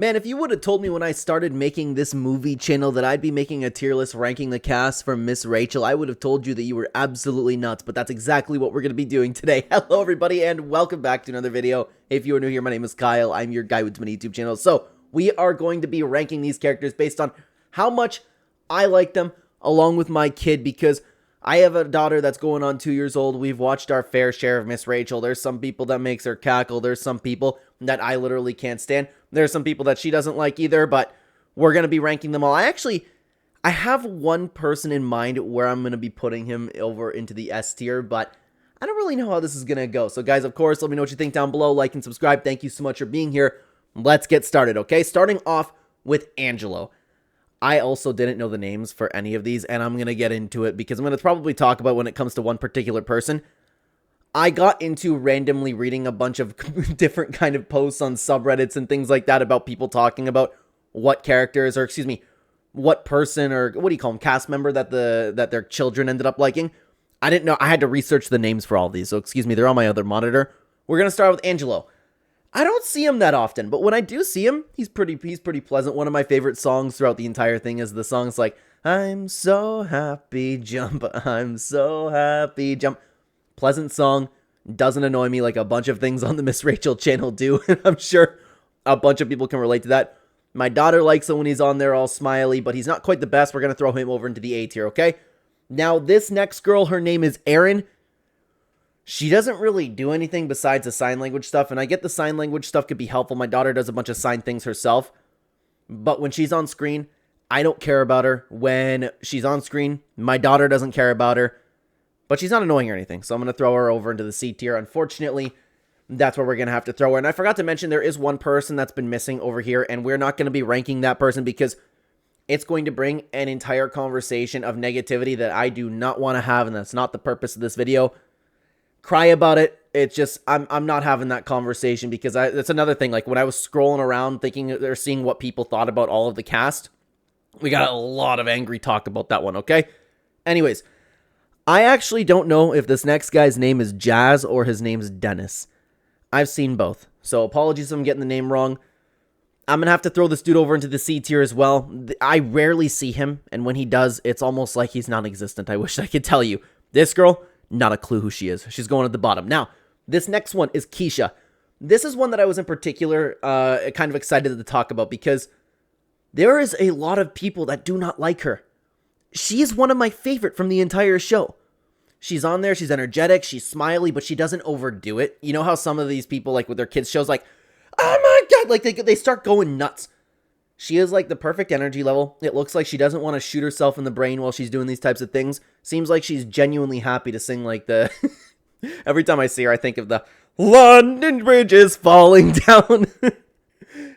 Man, if you would have told me when I started making this movie channel that I'd be making a tier list ranking the cast from Miss Rachel, I would have told you that you were absolutely nuts, but that's exactly what we're going to be doing today. Hello everybody and welcome back to another video. If you are new here, my name is Kyle. I'm your guy with too many YouTube channels. So we are going to be ranking these characters based on how much I like them along with my kid, because I have a daughter that's going on 2 years old. We've watched our fair share of Miss Rachel. There's some people that makes her cackle. There's some people that I literally can't stand. There's some people that she doesn't like either, but we're going to be ranking them all. I have one person in mind where I'm going to be putting him over into the S tier, but I don't really know how this is going to go. So guys, of course, let me know what you think down below. Like and subscribe. Thank you so much for being here. Let's get started, okay? Starting off with Angelo. I also didn't know the names for any of these, and I'm going to get into it because I'm going to probably talk about when it comes to one particular person. I got into randomly reading a bunch of different kind of posts on subreddits and things like that about people talking about what characters, or excuse me, what person, or what do you call them, cast member that their children ended up liking. I didn't know. I had to research the names for all these, so excuse me, they're on my other monitor. We're going to start with Angelo. I don't see him that often, but when I do see him, he's pretty pleasant. One of my favorite songs throughout the entire thing is the songs like, I'm so happy, jump, I'm so happy, jump. Pleasant song, doesn't annoy me like a bunch of things on the Miss Rachel channel do, and I'm sure a bunch of people can relate to that. My daughter likes it when he's on there all smiley, but he's not quite the best. We're going to throw him over into the A tier, okay? Now, this next girl, her name is Erin. She doesn't really do anything besides the sign language stuff, and I get the sign language stuff could be helpful. My daughter does a bunch of sign things herself, but when she's on screen, I don't care about her. When she's on screen, my daughter doesn't care about her, but she's not annoying or anything, so I'm going to throw her over into the C tier. Unfortunately, that's where we're going to have to throw her, and I forgot to mention there is one person that's been missing over here, and we're not going to be ranking that person because it's going to bring an entire conversation of negativity that I do not want to have, and that's not the purpose of this video. Cry about it. It's just, I'm not having that conversation because that's another thing. Like when I was scrolling around thinking or seeing what people thought about all of the cast, we got a lot of angry talk about that one, okay? Anyways, I actually don't know if this next guy's name is Jazz or his name's Dennis. I've seen both, so apologies if I'm getting the name wrong. I'm going to have to throw this dude over into the C tier as well. I rarely see him, and when he does, it's almost like he's non-existent. I wish I could tell you. This girl, not a clue who she is. She's going at the bottom. Now, this next one is Keisha. This is one that I was in particular kind of excited to talk about because there is a lot of people that do not like her. She is one of my favorite from the entire show. She's on there, she's energetic, she's smiley, but she doesn't overdo it. You know how some of these people, like with their kids' shows, like, oh my god, like they start going nuts. She is like the perfect energy level. It looks like she doesn't want to shoot herself in the brain while she's doing these types of things. Seems like she's genuinely happy to sing like the... Every time I see her, I think of the London Bridge is falling down.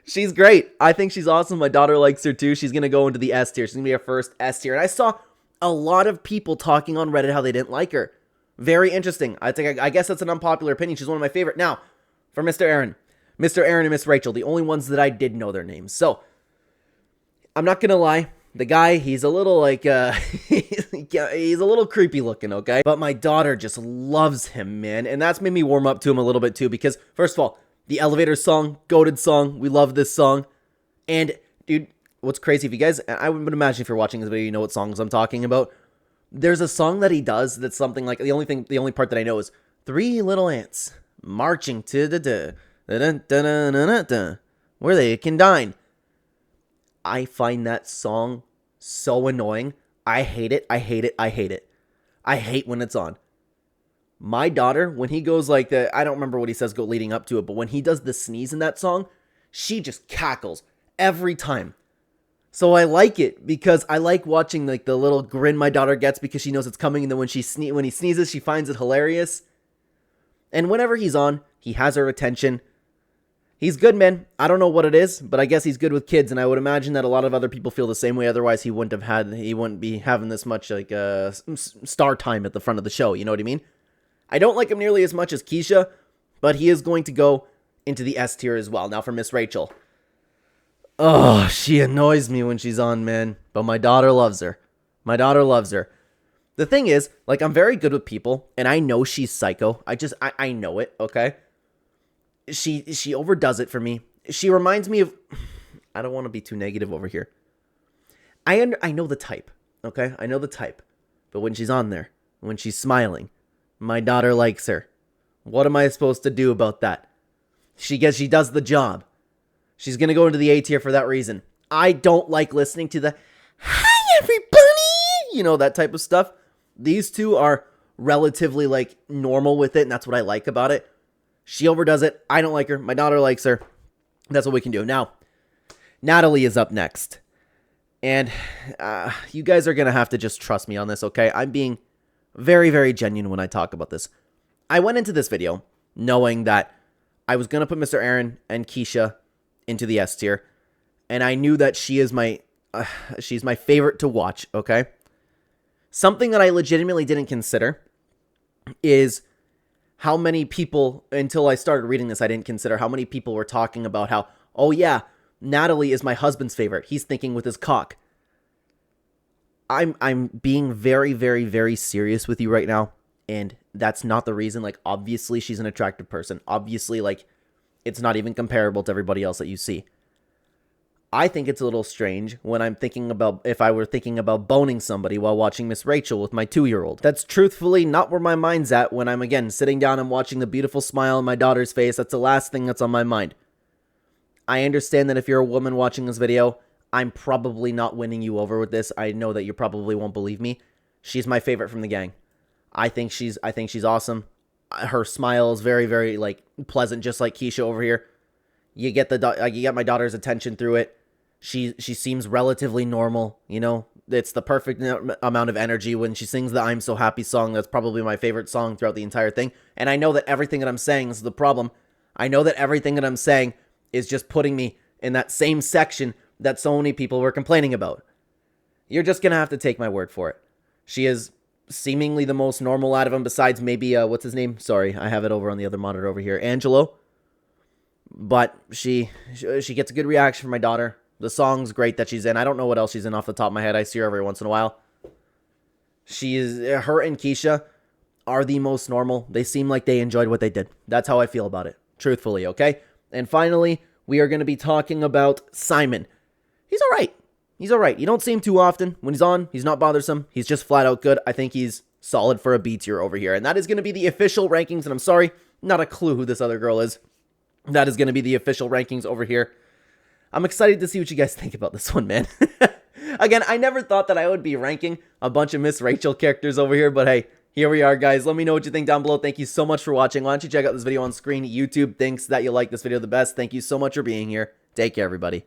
She's great. I think she's awesome. My daughter likes her too. She's going to go into the S tier. She's going to be our first S tier. And I saw a lot of people talking on Reddit how they didn't like her. Very interesting. I guess that's an unpopular opinion. She's one of my favorite. Now, for Mr. Aaron. Mr. Aaron and Miss Rachel, the only ones that I did know their names. So, I'm not going to lie. The guy, he's a little like, he's a little creepy looking, okay? But my daughter just loves him, man. And that's made me warm up to him a little bit too because, first of all, the Elevator song, goated song. We love this song. And, dude, what's crazy, if you guys, I would imagine if you're watching this video, you know what songs I'm talking about. There's a song that he does that's something like, the only part that I know is, 3 little ants marching to the where they can dine. I find that song so annoying. I hate it. I hate it. I hate it. I hate when it's on. My daughter, when he goes like the, I don't remember what he says go leading up to it, but when he does the sneeze in that song, she just cackles every time. So I like it because I like watching like the little grin my daughter gets because she knows it's coming, and then when he sneezes, she finds it hilarious. And whenever he's on, he has her attention. He's good, man. I don't know what it is, but I guess he's good with kids, and I would imagine that a lot of other people feel the same way. Otherwise, he wouldn't be having this much like star time at the front of the show. You know what I mean? I don't like him nearly as much as Keisha, but he is going to go into the S tier as well. Now for Miss Rachel. Oh, she annoys me when she's on, man. But my daughter loves her. My daughter loves her. The thing is, like, I'm very good with people, and I know she's psycho. I know it, okay? She overdoes it for me. She reminds me of... I don't want to be too negative over here. I know the type, okay? I know the type. But when she's on there, when she's smiling, my daughter likes her. What am I supposed to do about that? She does the job. She's going to go into the A tier for that reason. I don't like listening to the, hi everybody, you know, that type of stuff. These two are relatively like normal with it, and that's what I like about it. She overdoes it. I don't like her. My daughter likes her. That's what we can do. Now, Natalie is up next. And you guys are going to have to just trust me on this, okay? I'm being very, very genuine when I talk about this. I went into this video knowing that I was going to put Mr. Aaron and Keisha into the S tier. And I knew that she is she's my favorite to watch, okay? Something that I legitimately didn't consider is how many people, until I started reading this, I didn't consider how many people were talking about how, oh yeah, Natalie is my husband's favorite. He's thinking with his cock. I'm being very, very, very serious with you right now. And that's not the reason. Like, obviously, she's an attractive person. Obviously, like, it's not even comparable to everybody else that you see. I think it's a little strange when I'm thinking about, if I were thinking about boning somebody while watching Miss Rachel with my 2-year-old. That's truthfully not where my mind's at when I'm, again, sitting down and watching the beautiful smile on my daughter's face. That's the last thing that's on my mind. I understand that if you're a woman watching this video, I'm probably not winning you over with this. I know that you probably won't believe me. She's my favorite from the gang. I think she's awesome. Her smile is very, very, like, pleasant, just like Keisha over here. You get my daughter's attention through it. She seems relatively normal, you know. It's the perfect amount of energy when she sings the I'm So Happy song. That's probably my favorite song throughout the entire thing. And I know that everything that I'm saying, this is the problem. I know that everything that I'm saying is just putting me in that same section that so many people were complaining about. You're just going to have to take my word for it. She is seemingly the most normal out of them, besides maybe, what's his name? Sorry, I have it over on the other monitor over here. Angelo. But she gets a good reaction from my daughter. The song's great that she's in. I don't know what else she's in off the top of my head. I see her every once in a while. Her and Keisha are the most normal. They seem like they enjoyed what they did. That's how I feel about it. Truthfully, okay? And finally, we are going to be talking about Simon. He's all right. He's all right. You don't see him too often. When he's on, he's not bothersome. He's just flat out good. I think he's solid for a B tier over here. And that is going to be the official rankings. And I'm sorry, not a clue who this other girl is. That is going to be the official rankings over here. I'm excited to see what you guys think about this one, man. Again, I never thought that I would be ranking a bunch of Miss Rachel characters over here, but hey, here we are, guys. Let me know what you think down below. Thank you so much for watching. Why don't you check out this video on screen? YouTube thinks that you like this video the best. Thank you so much for being here. Take care, everybody.